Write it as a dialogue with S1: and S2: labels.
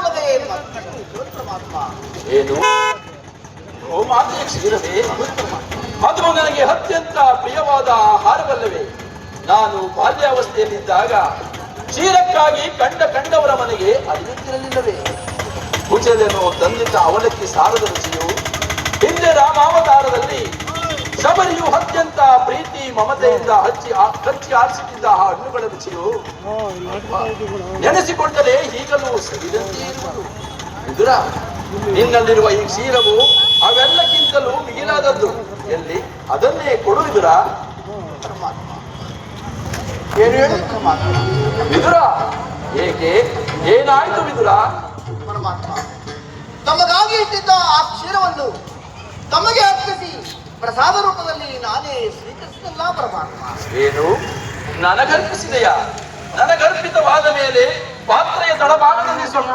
S1: ಅಲ್ಲದೆ ಪರಮಾತ್ಮ.
S2: ಏನು ಗೋಮಾತೆಯ ಕ್ಷೀರವೇ? ಅದು ನನಗೆ ಅತ್ಯಂತ ಪ್ರಿಯವಾದ ಆಹಾರವಲ್ಲವೇ? ನಾನು ಬಾಲ್ಯಾವಸ್ಥೆಯಲ್ಲಿದ್ದಾಗ ಕ್ಷೀರಕ್ಕಾಗಿ ಕಂಡವರ ಮನೆಗೆ ಅರಿಯುತ್ತಿರಲಿಲ್ಲವೇ? ಕುಚಲನ್ನು ತಂದಿದ್ದ ಅವಲಕ್ಕಿ ಸಾರದ ರುಚಿಯು, ಹಿಂದೆ ರಾಮಾವತಾರದಲ್ಲಿ ಶಬರಿಯು ಅತ್ಯಂತ ಪ್ರೀತಿ ಮಮತೆಯಿಂದ ಕಚ್ಚಿ ಆರಿಸುತ್ತಿದ್ದ ಆ ಹಣ್ಣುಗಳ ರುಚಿಯು ನೆನೆಸಿಕೊಂಡರೆ ಈಗಲೂ ಸವಿದಂತೆ ಇರುವುದು. ವಿದುರ, ನಿನ್ನಲ್ಲಿರುವ ಈ ಕ್ಷೀರವು ಅವೆಲ್ಲಕ್ಕಿಂತಲೂ ಮಿಗಿಲಾದದ್ದು. ಎಲ್ಲಿ ಅದನ್ನೇ ಕೊಡು ವಿದುರ.
S1: ಪರಮಾತ್ಮ ಏನು ಹೇಳಿ ಪರಮಾತ್ಮ?
S2: ವಿದುರ, ಏಕೆ? ಏನಾಯ್ತು ವಿದುರ?
S1: ಪರಮಾತ್ಮ, ತಮಗಾಗಿ ಇಟ್ಟಿದ್ದ ಆ ಕ್ಷೀರವನ್ನು ತಮಗೆ ಅರ್ಪಿಸಿ ಪ್ರಸಾದ ರೂಪದಲ್ಲಿ ನಾನೇ ಸ್ವೀಕರಿಸಿದಲ್ಲ ಪರಮಾತ್ಮ.
S2: ಏನು ನನಗರ್ಪಿಸಿದೆಯಾ? ನನಗರ್ಪಿತವಾದ ಮೇಲೆ ಪಾತ್ರೆಯ ತಳಭಾಗದಲ್ಲಿ ಸ್ವಲ್ಪ